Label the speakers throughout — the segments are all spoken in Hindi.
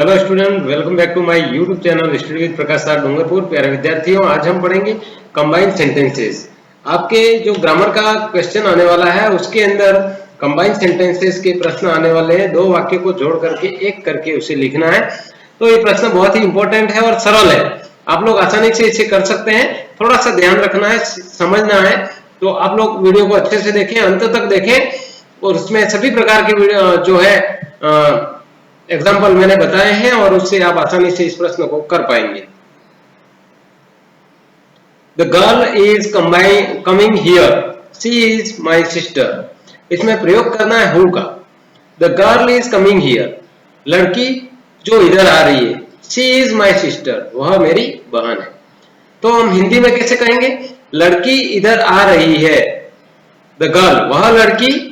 Speaker 1: Hello student, welcome back to my YouTube channel study with Prakash sir Dungarpur. प्यारे विद्यार्थियों, आज हम पढ़ेंगे कंबाइंड सेंटेंसेस। आपके जो ग्रामर का क्वेश्चन आने वाला है उसके अंदर कंबाइंड सेंटेंसेस के प्रश्न आने वाले हैं। दो वाक्य को जोड़ करके एक करके उसे लिखना है। तो ये प्रश्न बहुत ही इंपॉर्टेंट है और सरल है, आप लोग आसानी से इसे कर सकते हैं। थोड़ा सा ध्यान रखना है, समझना है। तो आप लोग वीडियो को अच्छे से देखें, अंत तक देखें और उसमें सभी प्रकार के वीडियो जो है एग्जाम्पल मैंने बताए हैं और उससे आप आसानी से इस प्रश्न को कर पाएंगे। The girl is coming here, she is my sister. इसमें प्रयोग करना है हु का। The girl is coming here, लड़की जो इधर आ रही है। शी इज माई सिस्टर, वह मेरी बहन है। तो हम हिंदी में कैसे कहेंगे? लड़की इधर आ रही है। द गर्ल, वह लड़की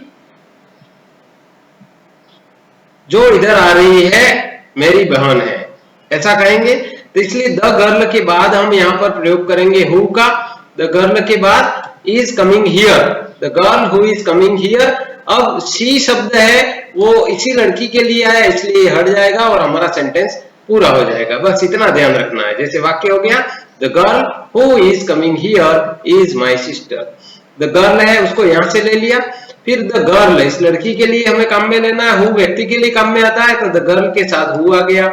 Speaker 1: जो इधर आ रही है मेरी बहन है, ऐसा कहेंगे। तो इसलिए द गर्ल के बाद हम यहाँ पर प्रयोग करेंगे हु का। द गर्ल के बाद is coming here, the girl who is coming here. अब शी शब्द है वो इसी लड़की के लिए आया, इसलिए हट जाएगा और हमारा सेंटेंस पूरा हो जाएगा। बस इतना ध्यान रखना है। जैसे वाक्य हो गया, the girl who is coming here is my sister. The girl है उसको यहां से ले लिया, फिर द गर्ल इस लड़की के लिए हमें काम में लेना है। हु व्यक्ति के लिए काम में आता है, तो द गर्ल के साथ हु आ गया।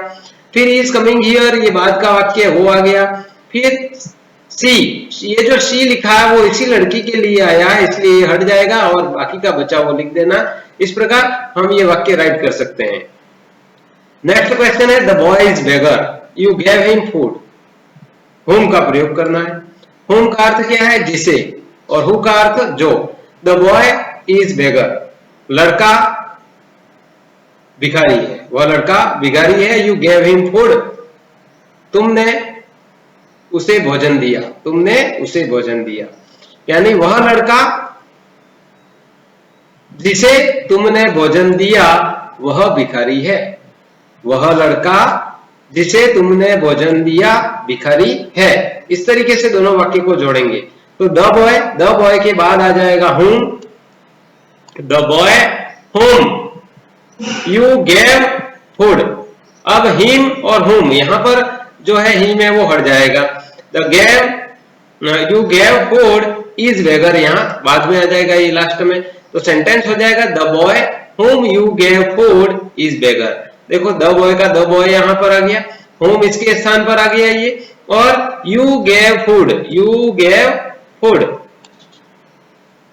Speaker 1: फिर इज कमिंग हियर, ये बाद का वाक्य वो आ गया। फिर सी, ये जो सी लिखा है वो इसी लड़की के लिए आया है, इसलिए ये हट जाएगा और बाकी का बचा वो लिख देना। इस प्रकार हम ये वाक्य राइट कर सकते हैं। नेक्स्ट क्वेश्चन है, the boy is beggar, you gave him food. हुम का प्रयोग करना है। हुम का अर्थ क्या है? जिसे, और हु का अर्थ जो। द बॉय इज बेगर, लड़का भिखारी है, वह लड़का भिखारी है। यू गेव हिम फूड, तुमने उसे भोजन दिया, तुमने उसे भोजन दिया। यानी वह लड़का जिसे तुमने भोजन दिया वह भिखारी है। वह लड़का जिसे तुमने भोजन दिया भिखारी है। इस तरीके से दोनों वाक्य को जोड़ेंगे। तो द बॉय के बाद आ जाएगा हुम। The boy whom you gave food। अब हिम और whom, यहां पर जो है हिम है वो हट जाएगा। The you gave food is beggar, यहां बाद में आ जाएगा ये लास्ट में। तो सेंटेंस हो जाएगा the boy whom you gave food is beggar। देखो द बॉय का द बॉय यहां पर आ गया, whom इसके स्थान पर आ गया ये, और you gave food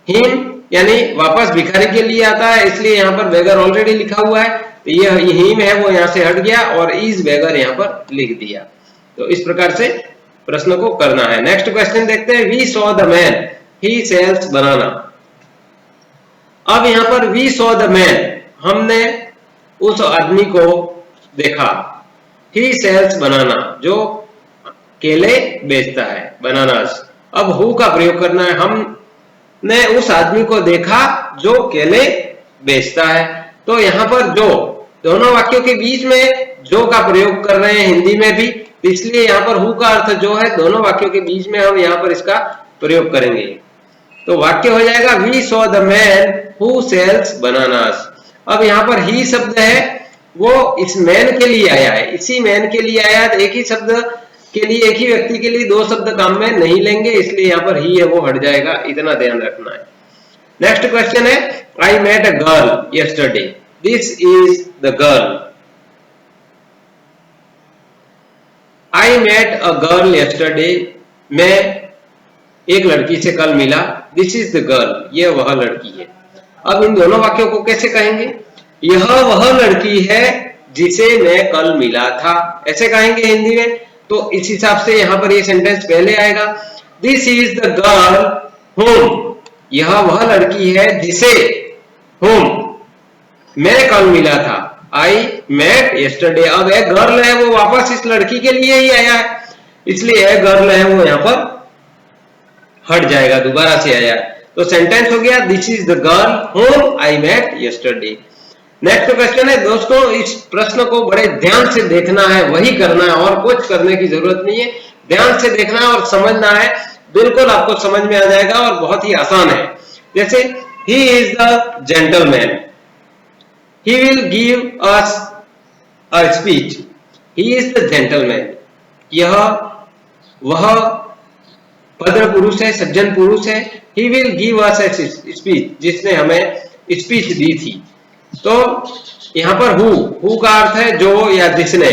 Speaker 1: हिम यानी वापस भिखारी के लिए आता है, इसलिए यहाँ पर बेगर ऑलरेडी लिखा हुआ है। तो ये हिम है वो यहाँ से हट गया और इज बेगर यहाँ पर लिख दिया। तो इस प्रकार से प्रश्न को करना है। नेक्स्ट क्वेश्चन देखते हैं, we saw the man he sells banana. अब यहाँ पर वी सॉ द मैन, हमने उस आदमी को देखा। ही सेल्स बनाना, जो केले बेचता है, बनानास। अब हु का प्रयोग करना है। हमने उस आदमी को देखा जो केले बेचता है। तो यहाँ पर जो, दोनों वाक्यों के बीच में जो का प्रयोग कर रहे हैं हिंदी में भी, इसलिए यहाँ पर हु का अर्थ जो है, दोनों वाक्यों के बीच में हम यहाँ पर इसका प्रयोग करेंगे। तो वाक्य हो जाएगा, we saw the man who sells bananas. अब यहाँ पर ही शब्द है वो इस मैन के लिए आया है, इसी मैन के लिए आया है। एक ही शब्द के लिए, एक ही व्यक्ति के लिए दो शब्द काम में नहीं लेंगे, इसलिए यहाँ पर ही है वो हट जाएगा, इतना ध्यान रखना है। नेक्स्ट क्वेश्चन है, I met a girl yesterday, this is the girl. I met a girl yesterday, मैं एक लड़की से कल मिला। दिस इज द गर्ल, यह वह लड़की है। अब इन दोनों वाक्यों को कैसे कहेंगे? यह वह लड़की है जिसे मैं कल मिला था, ऐसे कहेंगे हिंदी में। तो इस हिसाब से यहां पर ये सेंटेंस पहले आएगा, this is the girl whom, यह वह लड़की है जिसे, whom मैं कल मिला था। I met yesterday. अब एक गर्ल है वो वापस इस लड़की के लिए ही आया है, इसलिए एक गर्ल है वो यहां पर हट जाएगा, दोबारा से आया। तो सेंटेंस हो गया, this is the girl whom I met yesterday. Next question है दोस्तों, इस प्रश्न को बड़े ध्यान से देखना है, वही करना है और कुछ करने की जरूरत नहीं है। ध्यान से देखना है और समझना है, बिल्कुल आपको समझ में आ जाएगा और बहुत ही आसान है। जैसे he is the gentleman, he will give us a speech, he is the gentleman, यह वह भद्र पुरुष है, सज्जन पुरुष है। He will give us a speech, जिसने हमें स्पीच दी थी। तो यहाँ पर हु का अर्थ है जो या जिसने,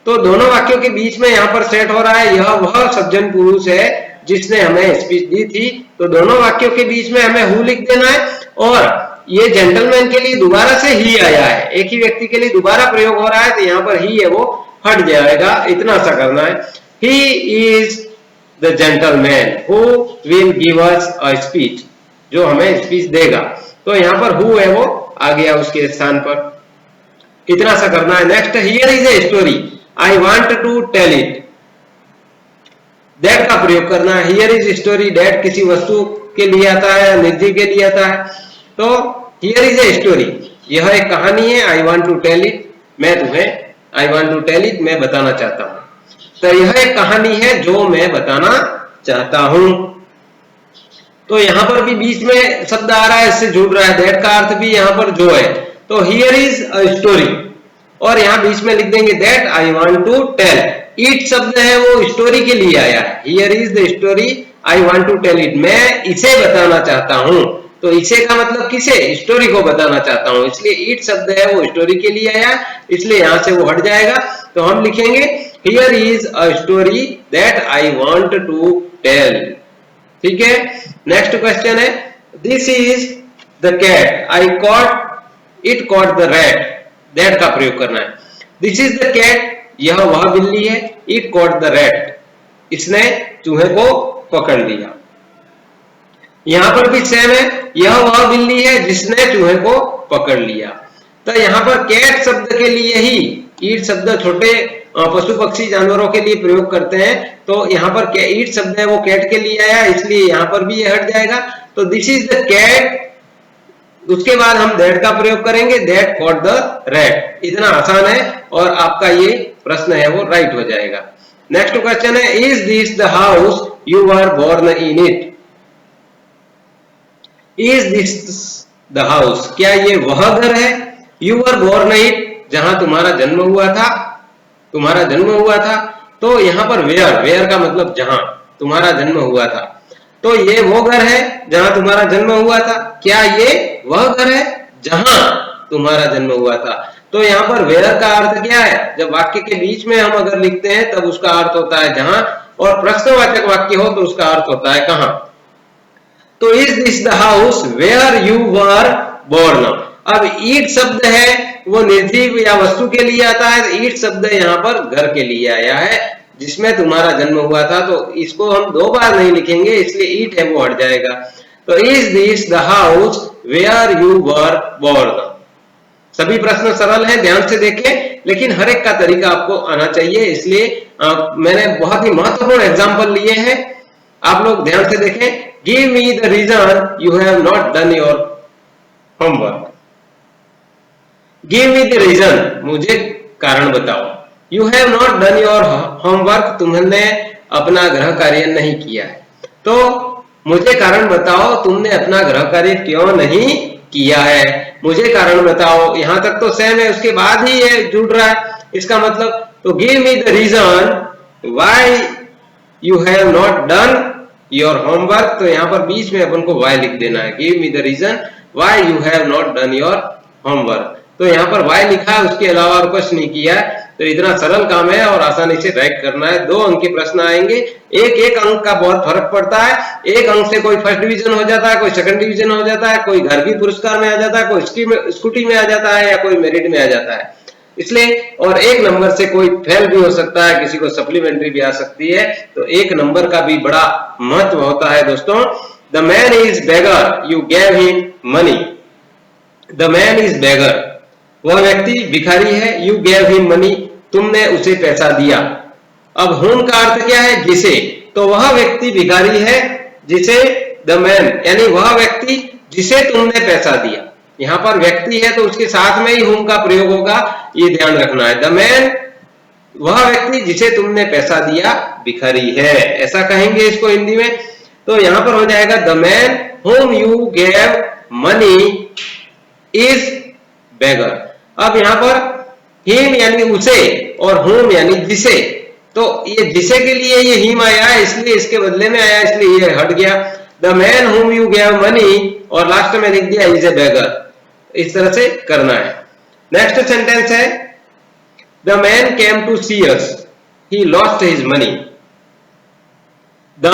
Speaker 1: तो दोनों वाक्यों के बीच में यहाँ पर सेट हो रहा है यह वह सज्जन पुरुष है जिसने हमें स्पीच दी थी। तो दोनों वाक्यों के बीच में हमें हु लिख देना है, और ये जेंटलमैन के लिए दोबारा से ही आया है, एक ही व्यक्ति के लिए दोबारा प्रयोग हो रहा है, तो यहाँ पर ही है वो हट जाएगा, इतना सा करना है। He is the gentleman who will give us a speech, जो हमें स्पीच देगा। तो यहाँ पर हु है वो आ गया उसके स्थान पर, इतना सा करना है। Next, here is a story I want to tell it, that का प्रयोग करना है। हियर इज स्टोरी, दैट किसी वस्तु के लिए आता है, निर्जीव के लिए आता है। तो हियर इज ए स्टोरी, यह एक कहानी है। I want to tell it, मैं तुम्हें, I want to tell it, मैं बताना चाहता हूं। तो यह एक कहानी है जो मैं बताना चाहता हूं। तो यहां पर भी बीच में शब्द आ रहा है, इससे जुड़ रहा है, दैट का अर्थ भी यहां पर जो है। तो हियर इज अ स्टोरी, और यहां बीच में लिख देंगे that I want to tell. It शब्द है वो स्टोरी के लिए आया है। Here is the story I want to tell it, मैं इसे बताना चाहता हूं। तो इसे का मतलब किसे, स्टोरी को बताना चाहता हूं, इसलिए इट शब्द है वो स्टोरी के लिए आया, इसलिए यहां से वो हट जाएगा। तो हम लिखेंगे here is a story that I want to tell. ठीक है। नेक्स्ट क्वेश्चन है, this is the cat I caught it caught the rat, that का प्रयोग करना है। दिस इज द कैट, यह वह बिल्ली है, इट कॉट द रैट, इसने चूहे को पकड़ लिया। यहां पर भी सेम है, यह वह बिल्ली है जिसने चूहे को पकड़ लिया। तो यहां पर कैट शब्द के लिए ही ईट शब्द छोटे पशु पक्षी जानवरों के लिए प्रयोग करते हैं। तो यहाँ पर ईट शब्द है वो कैट के लिए आया, इसलिए यहाँ पर भी ये हट जाएगा। तो दिस इज द कैट, उसके बाद हम दैट का प्रयोग करेंगे, दैट कॉट द रैट। इतना आसान है और आपका ये प्रश्न है वो राइट हो जाएगा। नेक्स्ट क्वेश्चन है, is this the house you are born in it, is this the house, क्या ये वह घर है, यू आर बोर्न इट, जहां तुम्हारा जन्म हुआ था, तुम्हारा जन्म हुआ था। तो यहाँ पर वेयर, वेयर का मतलब जहां तुम्हारा जन्म हुआ था। तो ये वो घर है जहां तुम्हारा जन्म हुआ था, क्या ये वह घर है जहां तुम्हारा जन्म हुआ था। तो यहाँ पर वेयर का अर्थ क्या है, जब वाक्य के बीच में हम अगर लिखते हैं तब उसका अर्थ होता है जहां, और प्रश्नवाचक वाक्य हो तो उसका अर्थ होता है कहां। तो is this the house where you were born. अब ईट शब्द है वो निर्जीव या वस्तु के लिए आता है, ईट शब्द यहाँ पर घर के लिए आया है जिसमें तुम्हारा जन्म हुआ था। तो इसको हम दो बार नहीं लिखेंगे, इसलिए ईट है वो हट जाएगा। तो is this the house where you were born. सभी प्रश्न सरल हैं, ध्यान से देखें, लेकिन हर एक का तरीका आपको आना चाहिए, इसलिए मैंने बहुत ही महत्वपूर्ण एग्जाम्पल लिए हैं। आप लोग ध्यान से देखें। Give me the reason you have not done your homework. Give me the reason, मुझे कारण बताओ। You have not done your homework, तुमने अपना गृह कार्य नहीं किया है। तो मुझे कारण बताओ, तुमने अपना गृह कार्य क्यों नहीं किया है, मुझे कारण बताओ। यहां तक तो सेम है, उसके बाद ही ये जुड़ रहा है इसका मतलब। तो give me the reason why you have not done your homework. तो यहाँ पर बीच में अपन को व्हाई लिख देना है, give me the reason why you have not done your homework. तो यहाँ पर व्हाई लिखा है, उसके अलावा और कुछ नहीं किया है। तो इतना सरल काम है और आसानी से राइट करना है। 2 अंक के प्रश्न आएंगे, एक अंक का बहुत फर्क पड़ता है। 1 अंक से कोई फर्स्ट डिवीजन हो जाता है, कोई सेकंड डिवीजन हो जाता है, कोई घर भी पुरस्कार में आ जाता है, कोई स्कूटी में आ जाता है, या कोई मेरिट में आ जाता है। इसलिए और 1 नंबर से कोई फेल भी हो सकता है, किसी को सप्लीमेंट्री भी आ सकती है। तो 1 नंबर का भी बड़ा महत्व होता है दोस्तों। The man is beggar you gave him money. The man is beggar, वह व्यक्ति भिखारी है, यू गेव हिम मनी, तुमने उसे पैसा दिया। अब होम का अर्थ क्या है, जिसे। तो वह व्यक्ति भिखारी है जिसे, द मैन यानी वह व्यक्ति जिसे तुमने पैसा दिया। यहां पर व्यक्ति है तो उसके साथ में ही होम का प्रयोग होगा, ये ध्यान रखना है। द मैन, वह व्यक्ति जिसे तुमने पैसा दिया भिखारी है, ऐसा कहेंगे इसको हिंदी में। तो यहां पर हो जाएगा the man whom you gave money is beggar. अब यहां पर हिम यानी उसे और whom यानी जिसे। तो ये जिसे के लिए ये हिम आया है, इसलिए इसके बदले में आया, इसलिए ये हट गया। The man whom you gave money और लास्ट में लिख दिया इज ए बेगर। इस तरह से करना है। नेक्स्ट सेंटेंस है the man came to see us, he lost his money. The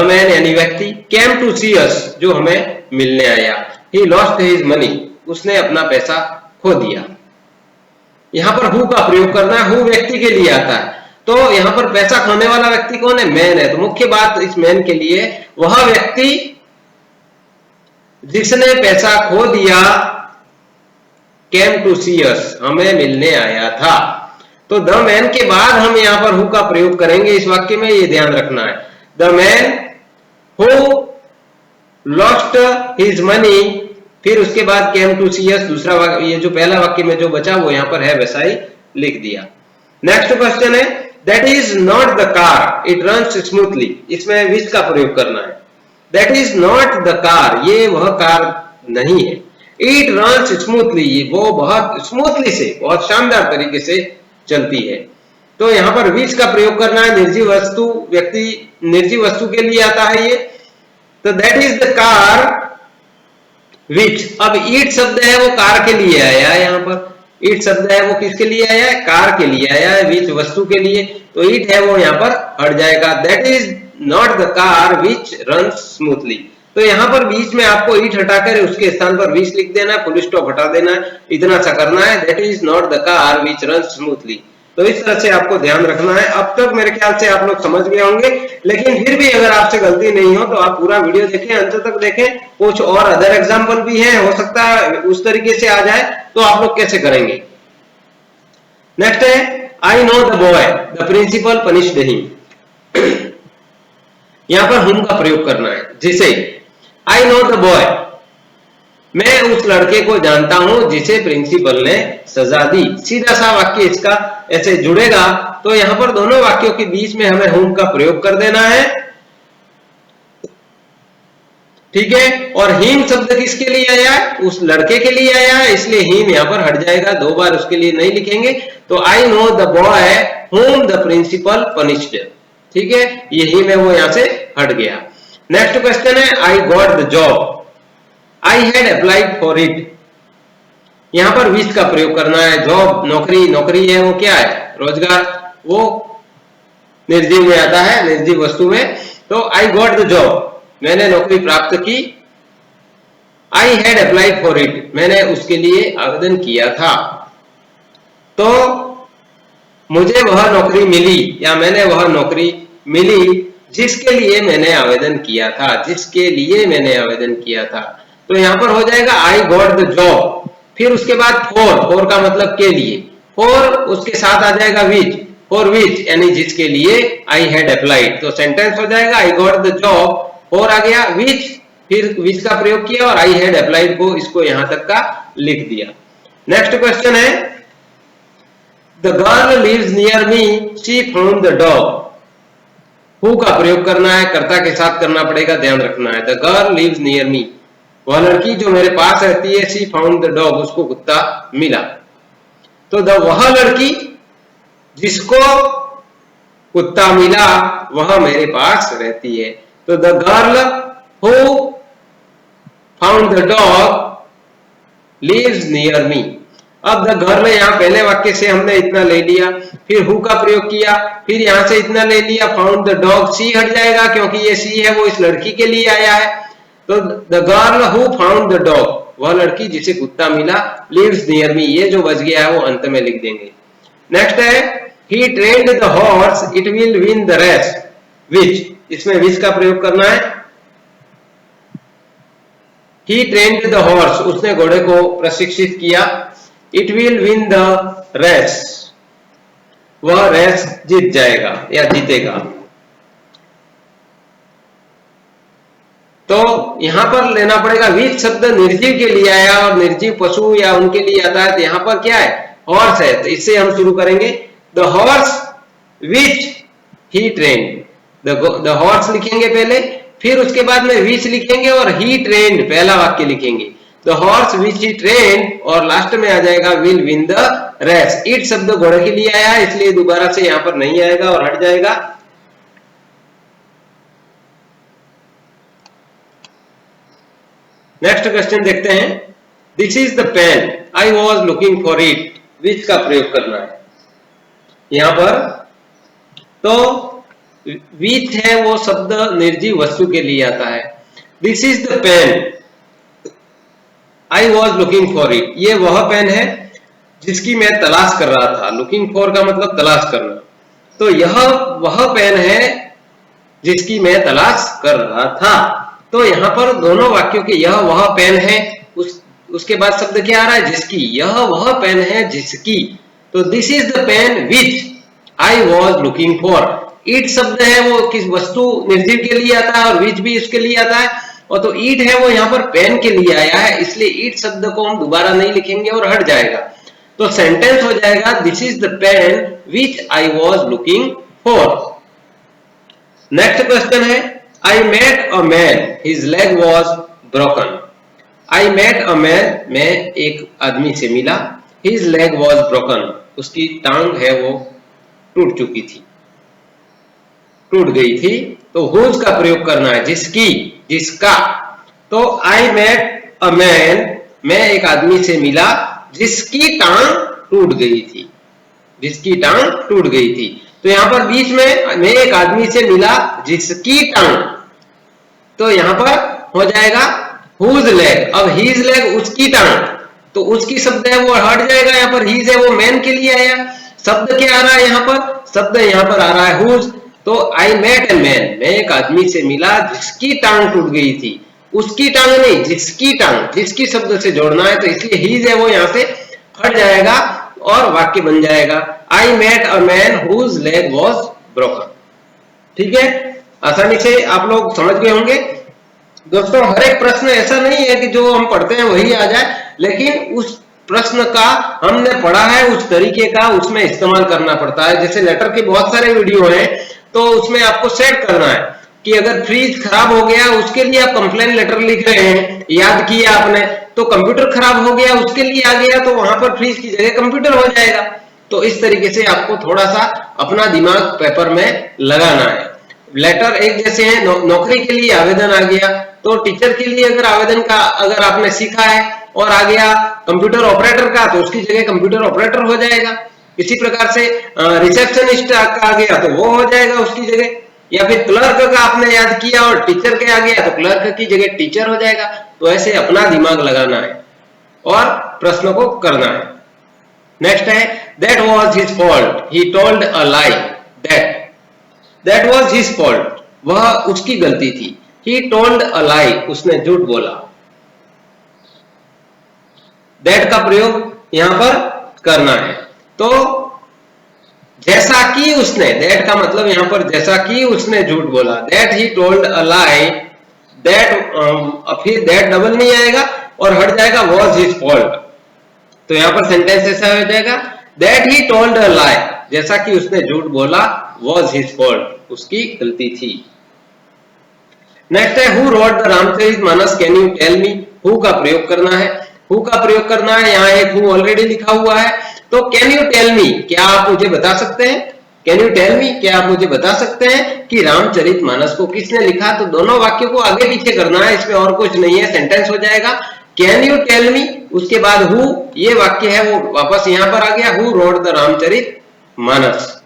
Speaker 1: man यानी व्यक्ति, केम टू सी अस जो हमें मिलने आया, ही लॉस्ट हिज मनी उसने अपना पैसा खो दिया। यहां पर हु का प्रयोग करना है, हु व्यक्ति के लिए आता है। तो यहां पर पैसा खोने वाला व्यक्ति कौन है? मैन है। तो मुख्य बात इस मैन के लिए, वह व्यक्ति जिसने पैसा खो दिया, केम टू सी अस हमें मिलने आया था। तो द मैन के बाद हम यहां पर हु का प्रयोग करेंगे इस वाक्य में, ये ध्यान रखना है। The man who lost his money, फिर उसके बाद केम टू सी अस, दूसरा वाक्य, ये जो पहला वाक्य में जो बचा वो यहां पर है वैसा ही लिख दिया। नेक्स्ट क्वेश्चन है that is not the car it runs smoothly, इसमें विच का प्रयोग करना है। That is not the car, ये वह कार नहीं है। इट रन्स स्मूथली, वो बहुत स्मूथली से, बहुत शानदार तरीके से चलती है। तो यहां पर विच का प्रयोग करना है, निर्जीव वस्तु, व्यक्ति निर्जीव वस्तु के लिए आता है ये। तो that is the car which, अब ईट शब्द है वो कार के लिए आया है। यहाँ पर ईट शब्द है वो किसके लिए आया है? कार के लिए आया है, विच वस्तु के लिए। तो ईट है वो यहाँ पर हट जाएगा। That is not the car which runs smoothly. तो यहाँ पर बीच में आपको ईट हटाकर उसके स्थान पर विच लिख देना है, फुल स्टॉप हटा देना है, इतना सा करना है। That is not the car which runs smoothly. तो इस तरह से आपको ध्यान रखना है। अब तक मेरे ख्याल से आप लोग समझ गए होंगे, लेकिन फिर भी अगर आपसे गलती नहीं हो तो आप पूरा वीडियो देखें, अंत तक देखें। कुछ और अदर एग्जाम्पल भी हैं, हो सकता है उस तरीके से आ जाए, तो आप लोग कैसे करेंगे। नेक्स्ट है I know the boy the principal punished him. यहां पर हुम का प्रयोग करना है, जिसे आई नो द बॉय, मैं उस लड़के को जानता हूं जिसे प्रिंसिपल ने सजा दी। सीधा सा वाक्य इसका ऐसे जुड़ेगा। तो यहां पर दोनों वाक्यों के बीच में हमें हुम का प्रयोग कर देना है, ठीक है। और हिम शब्द किसके लिए आया है? उस लड़के के लिए आया है, इसलिए हिम यहां पर हट जाएगा, दो बार उसके लिए नहीं लिखेंगे। तो I know the boy whom the principal punished, ठीक है, ये हिम है वो यहां से हट गया। नेक्स्ट क्वेश्चन है I got the job, I had applied for it. यहां पर विच का प्रयोग करना है। जॉब नौकरी, नौकरी है वो क्या है? रोजगार, वो निर्जीव में आता है, निर्जीव वस्तु में। तो आई गॉट द जॉब, मैंने नौकरी प्राप्त की। I had applied for it, मैंने उसके लिए आवेदन किया था। तो मुझे वह नौकरी मिली, या मैंने वह नौकरी मिली जिसके लिए मैंने आवेदन किया था, जिसके लिए मैंने आवेदन किया था। तो यहां पर हो जाएगा आई गॉट द जॉब, फिर उसके बाद फॉर का मतलब के लिए, फॉर उसके साथ आ जाएगा विच, फॉर विच यानी जिसके लिए आई हैड अप्लाइड। तो सेंटेंस हो जाएगा I got the job, for आ गया, विच, फिर विच का प्रयोग किया और आई हैड अप्लाइड को इसको यहां तक का लिख दिया। नेक्स्ट क्वेश्चन है the girl lives near me she found the dog. Who का प्रयोग करना है, कर्ता के साथ करना पड़ेगा, ध्यान रखना है। The girl lives near me, वह लड़की जो मेरे पास रहती है, शी फाउंड द डॉग, उसको कुत्ता मिला। तो वह लड़की जिसको कुत्ता मिला वह मेरे पास रहती है। तो the girl who found the dog lives near me. अब द गर्ल यहां पहले वाक्य से हमने इतना ले लिया, फिर हु का प्रयोग किया, फिर यहां से इतना ले लिया, फाउंड द डॉग, सी हट जाएगा क्योंकि ये सी है वो इस लड़की के लिए आया है। तो the girl who found the dog, वह लड़की जिसे कुत्ता मिला, लिव्स नियर मी, ये जो बच गया है वो अंत में लिख देंगे। नेक्स्ट है he trained the horse it will win the race, which, इसमें विच का प्रयोग करना है। ही ट्रेन्ड द हॉर्स, उसने घोड़े को प्रशिक्षित किया। It will win the race, वह रेस जीत जाएगा या जीतेगा। तो यहां पर लेना पड़ेगा विच शब्द निर्जीव के लिए आया और निर्जीव पशु या उनके लिए आता है। तो यहां पर क्या है? हॉर्स है, तो इससे हम शुरू करेंगे the horse which he trained. The horse लिखेंगे पहले, फिर उसके बाद में विच लिखेंगे और ही ट्रेन्ड पहला वाक्य लिखेंगे। The horse which he train, और लास्ट में आ जाएगा will win the race. It शब्द घोड़े के लिए आया इसलिए दोबारा से यहां पर नहीं आएगा और हट जाएगा। नेक्स्ट क्वेश्चन देखते हैं। This is the pen I was looking for it, which का प्रयोग करना है यहां पर। तो विच है वो शब्द निर्जीव वस्तु के लिए आता है। This is the pen I was looking for it, ये वह पेन है जिसकी मैं तलाश कर रहा था। लुकिंग फॉर का मतलब तलाश करना, तो यह वह पेन है जिसकी मैं तलाश कर रहा था। तो यहाँ पर दोनों वाक्यों के यह वह पेन है, उसके बाद शब्द क्या आ रहा है, जिसकी। यह वह पेन है जिसकी, तो this is the pen which I was looking for. It शब्द है वो किस वस्तु निर्जीव के लिए आता है और विच भी इसके लिए आता है, और तो ईट है वो यहाँ पर पेन के लिए आया है, इसलिए ईट शब्द को हम दोबारा नहीं लिखेंगे और हट जाएगा। तो सेंटेंस हो जाएगा this is the pen which I was looking for. Next question है I met a man his leg was broken. I met a man, मैं एक आदमी से मिला, हिज लेग वॉज ब्रोकन, उसकी टांग है वो टूट चुकी थी, टूट गई थी। तो हुज का प्रयोग करना है, जिसकी, जिसका। तो आई मेट अ मैन, मैं एक आदमी से मिला जिसकी टांग टूट गई थी, जिसकी टांग टूट गई थी। तो यहां पर बीच में मैं एक आदमी से मिला जिसकी टांग, तो यहां पर हो जाएगा हुज लेग। अब हीज लेग उसकी टांग, तो उसकी शब्द है वो हट जाएगा, यहाँ पर हीज है वो मैन के लिए आया। शब्द क्या आ रहा है यहाँ पर, शब्द यहाँ पर आ रहा है हुज। तो आई मेट ए मैन, मैं एक आदमी से मिला जिसकी टांग टूट गई थी, उसकी टांग नहीं, जिसकी टांग, जिसकी शब्द से जोड़ना है, तो इसलिए हीज है वो यहाँ से हट जाएगा और वाक्य बन जाएगा I met a man whose leg was broken. ठीक है, आसानी से आप लोग समझ गए होंगे। दोस्तों हर एक प्रश्न ऐसा नहीं है कि जो हम पढ़ते हैं वही आ जाए, लेकिन उस प्रश्न का हमने पढ़ा है उस तरीके का उसमें इस्तेमाल करना पड़ता है। जैसे लेटर के बहुत सारे वीडियो हैं, तो उसमें आपको सेट करना है कि अगर फ्रिज खराब हो गया उसके लिए आप कंप्लेन लेटर लिख रहे हैं, याद किया आपने, तो कंप्यूटर खराब हो गया उसके लिए आ गया, तो वहां पर फ्रिज की जगह कंप्यूटर हो जाएगा। तो इस तरीके से आपको थोड़ा सा अपना दिमाग पेपर में लगाना है। लेटर एक जैसे है, नौकरी के लिए आवेदन आ गया, तो टीचर के लिए अगर आवेदन का अगर आपने सीखा है और आ गया कंप्यूटर ऑपरेटर का, तो उसकी जगह कंप्यूटर ऑपरेटर हो जाएगा। इसी प्रकार से रिसेप्शनिस्ट का आ गया तो वो हो जाएगा उसकी जगह, या फिर क्लर्क का आपने याद किया और टीचर के आ गया तो क्लर्क की जगह टीचर हो जाएगा। तो ऐसे अपना दिमाग लगाना है और प्रश्न को करना है। नेक्स्ट है that was his fault he told a lie. That was his fault, वह उसकी गलती थी। ही टोल्ड अ लाई, उसने झूठ बोला। दैट का प्रयोग यहां पर करना है। तो जैसा कि उसने, दैट का मतलब यहां पर जैसा कि उसने झूठ बोला, that he told a lie, that फिर दैट डबल नहीं आएगा और हट जाएगा वाज हिज फॉल्ट। तो यहां पर सेंटेंस ऐसा हो जाएगा दैट ही टोल्ड अ लाई, जैसा कि उसने झूठ बोला, वाज हिज फॉल्ट, उसकी गलती थी। नेक्स्ट है who wrote the Ramcharitmanas, can you tell me. Who का प्रयोग करना है, हु का प्रयोग करना है, यहाँ एक हु ऑलरेडी लिखा हुआ है। तो कैन यू टेल मी, क्या आप मुझे बता सकते हैं, कैन यू टेल मी, क्या आप मुझे बता सकते हैं कि रामचरितमानस को किसने लिखा। तो दोनों वाक्यों को आगे पीछे करना है, इसमें और कुछ नहीं है। सेंटेंस हो जाएगा कैन यू टेल मी, उसके बाद हु, ये वाक्य है वो वापस यहाँ पर आ गया, हु रोट द रामचरितमानस।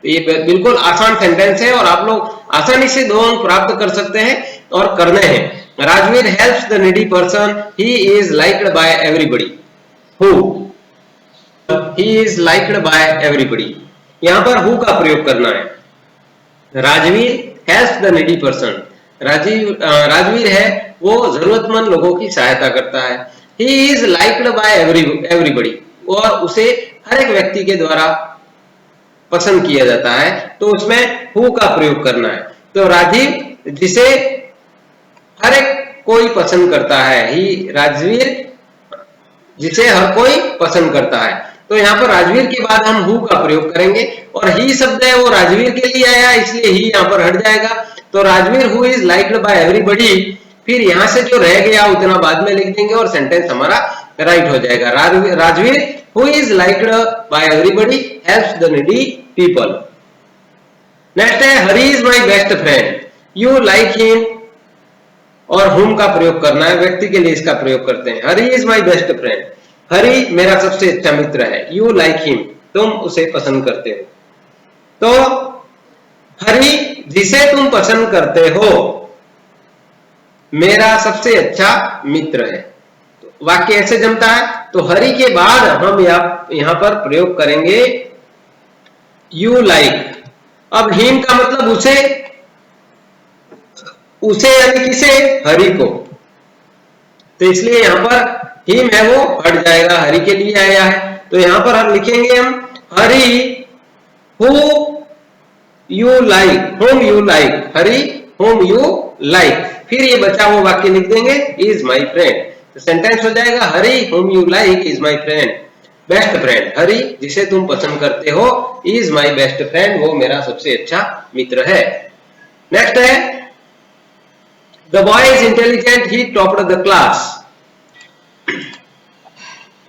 Speaker 1: ये बिल्कुल आसान सेंटेंस है और आप लोग आसानी से 2 अंक प्राप्त कर सकते हैं और करने हैं। Rajveer helps the needy person, he is liked by everybody. Who, he is liked by everybody, यहां पर हु का प्रयोग करना है। Rajveer helps the needy person, Rajveer है वो जरूरतमंद लोगों की सहायता करता है। He is liked by everybody, और उसे हर एक व्यक्ति के द्वारा पसंद किया जाता है, तो उसमें हु का प्रयोग करना है। तो राजीव जिसे हर एक कोई पसंद करता है, ही, राजवीर जिसे हर कोई पसंद करता है। तो यहाँ पर राजवीर के बाद हम हु का प्रयोग करेंगे, और ही शब्द है वो राजवीर के लिए आया, इसलिए ही यहाँ पर हट जाएगा। तो Rajveer who is liked by everybody, फिर यहां से जो रह गया उतना बाद में लिख देंगे और सेंटेंस हमारा राइट हो जाएगा। Rajveer who is liked by everybody helps the needy people. Next है Hari is my best friend, you like him, और हुम का प्रयोग करना है, व्यक्ति के लिए इसका प्रयोग करते हैं। हरी इज माय बेस्ट फ्रेंड, हरी मेरा सबसे अच्छा मित्र है। यू लाइक हिम, तुम उसे पसंद करते हो। तो हरी जिसे तुम पसंद करते हो मेरा सबसे अच्छा मित्र है। तो वाक्य ऐसे जमता है। तो हरी के बाद हम यहां पर प्रयोग करेंगे यू लाइक। अब हिम का मतलब उसे, उसे यानी किसे, हरि को। तो इसलिए यहां पर हिम है वो हट जाएगा, हरि के लिए आया है। तो यहां पर हम लिखेंगे हम Hari who you like, home you like, Hari home you like. फिर ये बचा वो वाक्य लिख देंगे इज माई फ्रेंड। तो सेंटेंस हो जाएगा Hari home you like is my friend, best friend. Hari जिसे तुम पसंद करते हो इज माई बेस्ट फ्रेंड, वो मेरा सबसे अच्छा मित्र है। नेक्स्ट है the boy is intelligent, he topped the class.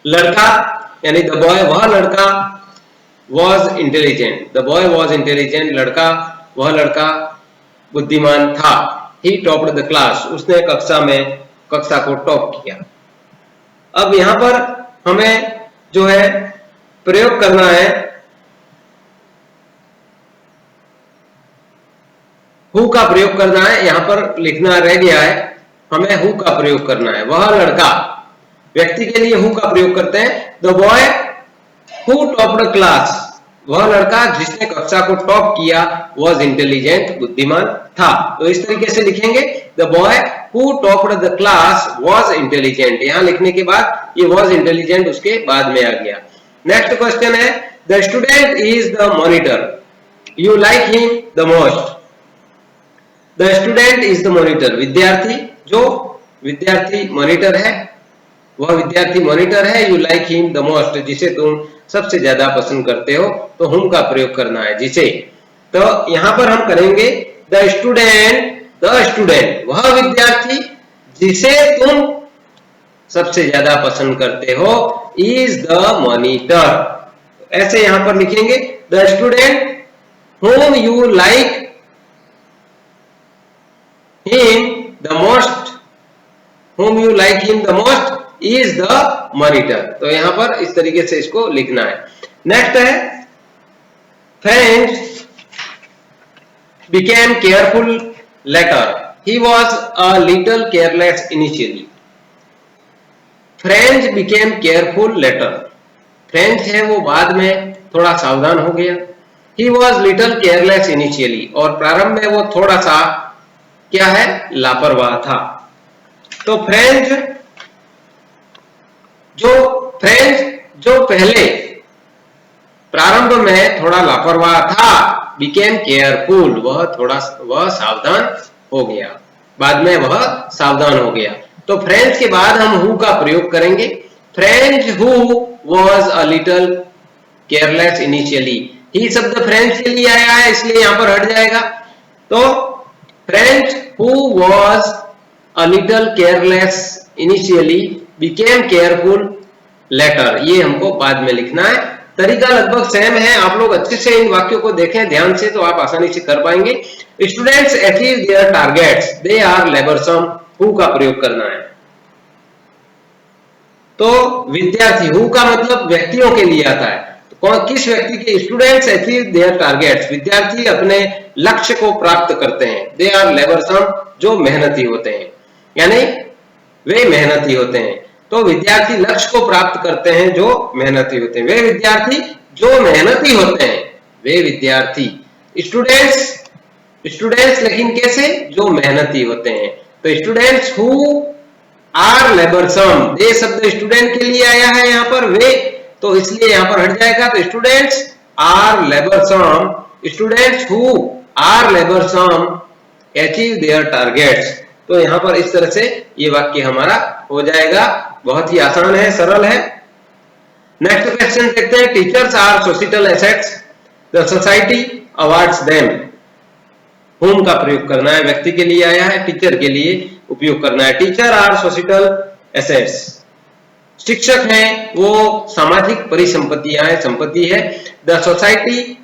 Speaker 1: लड़का यानी द बॉय, वह लड़का, was intelligent, the boy was intelligent, लड़का, वह लड़का बुद्धिमान था। ही टॉप्ड द क्लास, उसने कक्षा को टॉप किया। अब यहां पर हमें जो है प्रयोग करना है हु का प्रयोग करना है। यहां पर लिखना रह गया है, हमें हु का प्रयोग करना है। वह लड़का, व्यक्ति के लिए हु का प्रयोग करते हैं। The boy who topped class, वह लड़का जिसने कक्षा को टॉप किया, वॉज इंटेलिजेंट, बुद्धिमान था। तो इस तरीके से लिखेंगे the boy who topped the class was intelligent. यहां लिखने के बाद ये वॉज इंटेलिजेंट उसके बाद में आ गया। नेक्स्ट क्वेश्चन है the student is the monitor, you like him the most. The student is the monitor, विद्यार्थी, जो विद्यार्थी मॉनिटर है, वह विद्यार्थी मॉनिटर है। You like him the most, जिसे तुम सबसे ज्यादा पसंद करते हो। तो हुम का प्रयोग करना है जिसे। तो यहां पर हम करेंगे द स्टूडेंट, वह विद्यार्थी जिसे तुम सबसे ज्यादा पसंद करते हो, इज द मॉनिटर। ऐसे यहां पर लिखेंगे the student whom you like him the most, whom you like him the most is the monitor। तो यहां पर इस तरीके से इसको लिखना है। नेक्स्ट है Franz became careful later, he was a little careless initially। Franz became careful later, Franz है वो बाद में थोड़ा सावधान हो गया। He was little careless initially, और प्रारंभ में वो थोड़ा सा क्या है, लापरवाह था। तो फ्रेंच जो पहले प्रारंभ में थोड़ा लापरवाह था, became careful, वह सावधान हो गया, बाद में वह सावधान हो गया। तो फ्रेंच के बाद हम हु का प्रयोग करेंगे। French who was a little careless initially, ही शब्द फ्रेंच के लिए आया है इसलिए यहां पर हट जाएगा। तो French who was a little careless initially became careful later, ये हमको बाद में लिखना है। तरीका लगभग सेम है, आप लोग अच्छे से इन वाक्यों को देखें ध्यान से तो आप आसानी से कर पाएंगे। Students achieve their targets, they are laboursome, who का प्रयोग करना है। तो विद्यार्थी, हु का मतलब व्यक्तियों के लिए आता है। तो किस व्यक्ति के, स्टूडेंट्स अचीव देयर टारगेट्स, विद्यार्थी अपने लक्ष्य को प्राप्त करते हैं। दे आर लेबरसम, जो मेहनती होते हैं, यानी वे मेहनती होते हैं। तो विद्यार्थी लक्ष्य को प्राप्त करते हैं जो मेहनती होते हैं। वे विद्यार्थी जो मेहनती होते हैं, वे विद्यार्थी। स्टूडेंट्स लेकिन कैसे, जो मेहनती होते हैं। तो स्टूडेंट्स हु आर लेबरसम, दे शब्द स्टूडेंट के लिए आया है यहाँ पर, वे, तो इसलिए यहाँ पर हट जाएगा। तो students are laboursome, students who are laboursome achieve their targets. तो यहाँ पर इस तरह से ये वाक्य हमारा हो जाएगा। बहुत ही आसान है, सरल है। नेक्स्ट क्वेश्चन देखते हैं। Teachers are societal assets, the society awards them. Whom का प्रयोग करना है, व्यक्ति के लिए आया है, टीचर के लिए। उपयोग करना है। टीचर आर सोशल एसेट्स, शिक्षक हैं वो सामाजिक परिसंपत्तियां हैं, संपत्ति है। द सोसाइटी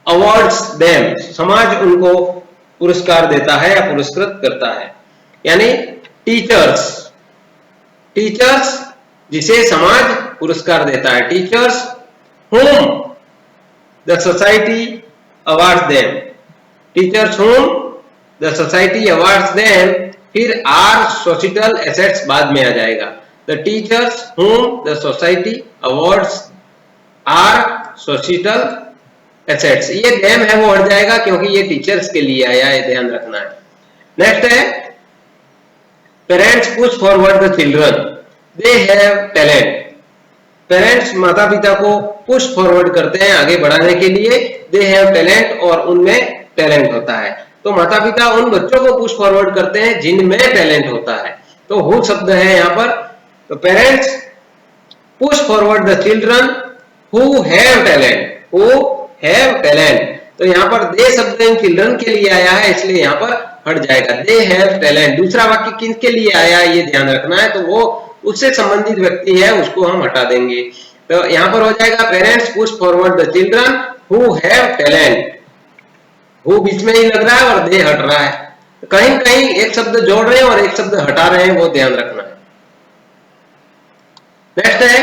Speaker 1: अवार्ड्स देम, समाज उनको पुरस्कार देता है या पुरस्कृत करता है। यानी टीचर्स, टीचर्स जिसे समाज पुरस्कार देता है। Teachers whom the society awards them, teachers whom the society awards them, फिर आर सोशल एसेट्स बाद में आ जाएगा। the teachers whom the society awards are social assets, ये them है वो हट जाएगा क्योंकि ये टीचर्स के लिए आया है, ध्यान रखना है। नेक्स्ट है parents push forward the children, they have talent, parents माता पिता को पुश फॉरवर्ड करते हैं आगे बढ़ाने के लिए। दे हैव टैलेंट, और उनमें टैलेंट होता है। तो माता पिता उन बच्चों को पुश फॉरवर्ड करते हैं जिनमें टैलेंट होता है। तो हु शब्द है यहाँ पर, तो parents push forward the children who have talent, who have talent. तो यहाँ पर दे शब्द इन चिल्ड्रन के लिए आया है, इसलिए यहाँ पर हट जाएगा। They have talent. दूसरा वाक्य किसके लिए आया है ये ध्यान रखना है, तो वो उससे संबंधित व्यक्ति है, उसको हम हटा देंगे। तो यहाँ पर हो जाएगा parents push forward the children who have talent. Who बीच में ही लग रहा है और दे हट रहा है, तो कहीं कहीं एक शब्द जोड़ रहे हैं और एक शब्द हटा रहे हैं, वो ध्यान रखना है। नेक्स्ट है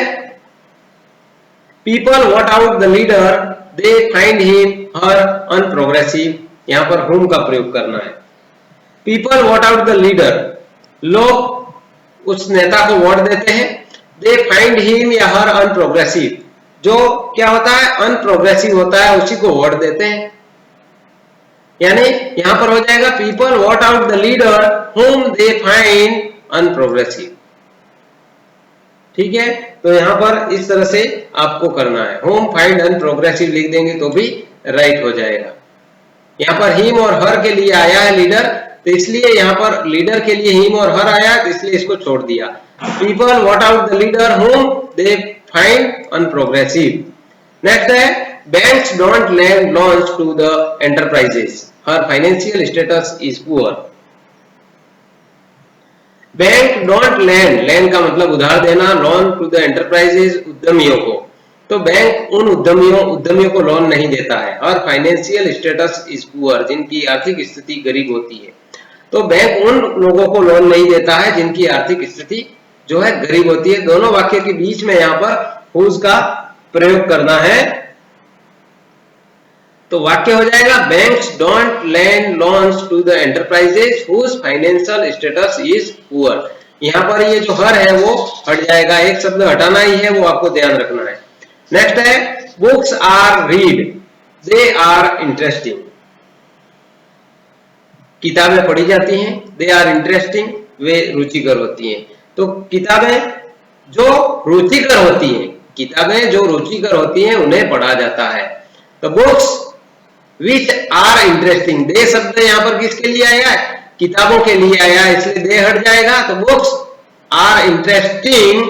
Speaker 1: people watch out the leader, they find him her unprogressive, यहाँ पर हुम का प्रयोग करना है। People watch out the leader, लोग उस नेता को वोट देते हैं। दे फाइंड हिम या हर अनप्रोग्रेसिव, जो क्या होता है अनप्रोग्रेसिव होता है उसी को वोट देते हैं। यानी यहां पर हो जाएगा people vote out the leader हुम दे फाइंड अनप्रोग्रेसिव। ठीक है, तो यहां पर इस तरह से आपको करना है। होम फाइंड अनप्रोग्रेसिव लिख देंगे तो भी राइट हो जाएगा। यहां पर हिम और हर के लिए आया है लीडर, तो इसलिए यहां पर लीडर के लिए हिम और हर आया, तो इसलिए इसको छोड़ दिया। People watch out the leader whom they find unprogressive. Next है banks don't lend loans to the enterprises, her financial status is poor. Bank don't lend, lend का मतलब उधार देना, लोन टू द एंटरप्राइजेस उद्यमियों को, तो बैंक उन उद्यमियों को लोन नहीं देता है। और फाइनेंशियल स्टेटस इज पुअर, जिनकी आर्थिक स्थिति गरीब होती है, तो बैंक उन लोगों को लोन नहीं देता है जिनकी आर्थिक स्थिति जो है गरीब होती है। दोनों वाक्य के बीच में यहाँ पर हुज का प्रयोग करना है, तो वाक्य हो जाएगा banks don't lend loans to the enterprises whose financial status is poor. यहाँ पर ये जो हर है वो हट जाएगा, एक शब्द हटाना ही है, वो आपको ध्यान रखना है। नेक्स्ट है books are read, they are interesting, किताबें पढ़ी जाती हैं, दे आर इंटरेस्टिंग, वे रुचिकर होती हैं। तो किताबें जो रुचिकर होती हैं, किताबें जो रुचिकर होती हैं उन्हें पढ़ा जाता है। तो बुक्स विच आर इंटरेस्टिंग, दे शब्द यहाँ पर किसके लिए आया है, किताबों के लिए आया है, इसलिए दे हट जाएगा। तो books are interesting,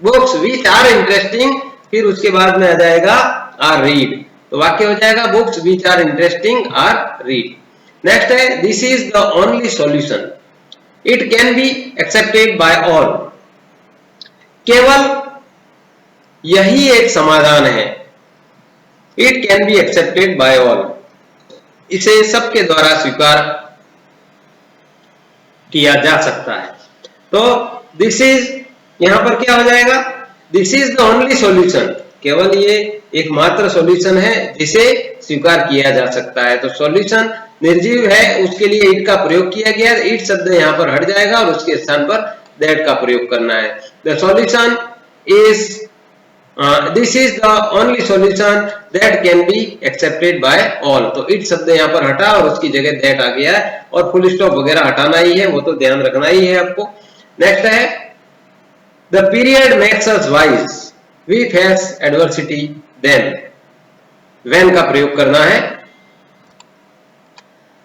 Speaker 1: books which are interesting, फिर उसके बाद में आ जाएगा आर रीड, तो वाक्य हो जाएगा books which are interesting are read. Next है this is the only solution, it can be accepted by all, केवल यही एक समाधान है। It can be accepted by all, इसे सबके द्वारा स्वीकार किया जा सकता है। तो दिस इज यहां पर क्या हो जाएगा, this is the only solution, केवल ये एकमात्र सॉल्यूशन है जिसे स्वीकार किया जा सकता है। तो सॉल्यूशन निर्जीव है, उसके लिए इट का प्रयोग किया गया, इट शब्द यहाँ पर हट जाएगा और उसके स्थान पर दैट का प्रयोग करना है। The solution is this is the only solution that can be accepted by all, तो इट शब्द यहाँ पर हटा और उसकी जगह दैट आ गया है, और फुल स्टॉप वगैरह हटाना ही है, वो तो ध्यान रखना ही है आपको। नेक्स्ट है the period makes us wise, we face adversity then, when का प्रयोग करना है।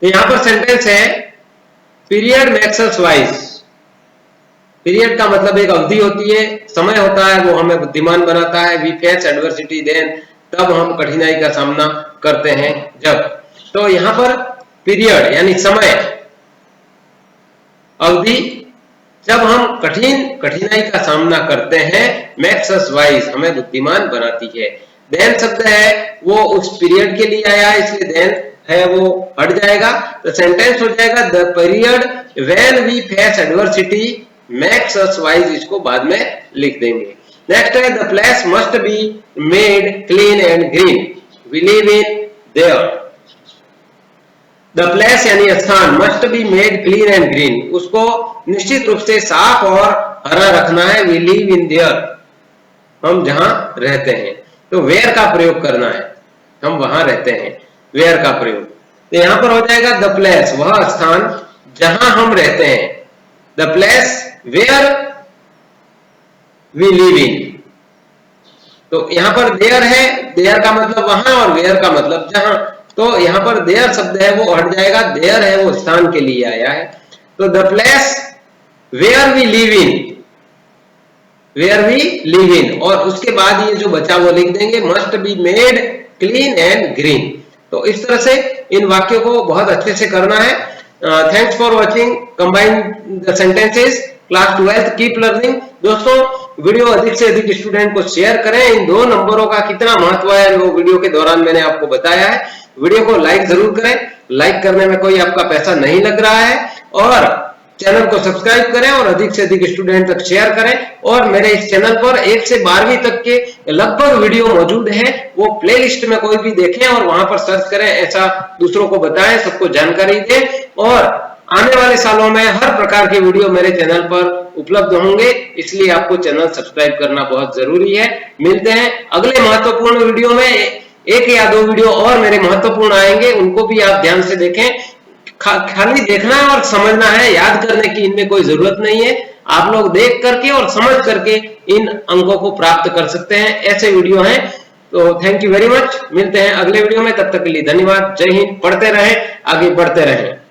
Speaker 1: तो यहां पर सेंटेंस है period makes us wise, period का मतलब एक अवधि होती है, समय होता है, वो हमें बुद्धिमान बनाता है। वी फेस एडवर्सिटी देन, तब हम कठिनाई का सामना करते हैं जब। तो यहां पर पीरियड यानी समय, अवधि जब हम कठिनाई का सामना करते हैं, makes us wise, हमें बुद्धिमान बनाती है। then शब्द है वो उस पीरियड के लिए आया है, इसलिए then है वो हट जाएगा, तो सेंटेंस हो जाएगा the period when we face adversity makes us wise, इसको बाद में लिख देंगे। नेक्स्ट है the place must be made clean and green, we live in there। the place यानी स्थान, must be made clean and green, उसको निश्चित रूप से साफ और हरा रखना है। we live in there, हम जहां रहते हैं, तो where का प्रयोग करना है, हम वहां रहते हैं, where का प्रयोग। तो यहां पर हो जाएगा the place, वह स्थान जहां हम रहते हैं, the place where we live in। तो यहां पर there है, there का मतलब वहां और where का मतलब जहां, तो यहां पर there शब्द है वो हट जाएगा, there है वो स्थान के लिए आया है। तो the place where we live in, where we live in, और उसके बाद ये जो बचा वो लिख देंगे must be made clean and green। तो इस तरह से इन वाक्यों को बहुत अच्छे से करना है। Thanks for watching combine the sentences class 12th keep learning. दोस्तों वीडियो अधिक से अधिक स्टूडेंट को शेयर करें। इन 2 नंबरों का कितना महत्व है वो वीडियो के दौरान मैंने आपको बताया है। वीडियो को लाइक जरूर करें, लाइक करने में कोई आपका पैसा नहीं लग रहा है, और चैनल को सब्सक्राइब करें और अधिक से अधिक स्टूडेंट तक शेयर करें। और मेरे इस चैनल पर 1 से 12वीं तक के लगभग वीडियो मौजूद है, वो प्लेलिस्ट में कोई भी देखें और वहां पर सर्च करें, ऐसा दूसरों को बताएं, सबको जानकारी दें। और आने वाले सालों में हर प्रकार के वीडियो मेरे चैनल पर उपलब्ध होंगे, इसलिए आपको चैनल सब्सक्राइब करना बहुत जरूरी है। मिलते हैं अगले महत्वपूर्ण वीडियो में। 1 या 2 वीडियो और मेरे महत्वपूर्ण आएंगे, उनको भी आप ध्यान से देखें। खाली देखना है और समझना है, याद करने की इनमें कोई जरूरत नहीं है। आप लोग देख करके और समझ करके इन अंकों को प्राप्त कर सकते हैं, ऐसे वीडियो हैं। तो थैंक यू वेरी मच, मिलते हैं अगले वीडियो में, तब तक के लिए धन्यवाद। जय हिंद, पढ़ते रहें, आगे बढ़ते रहें।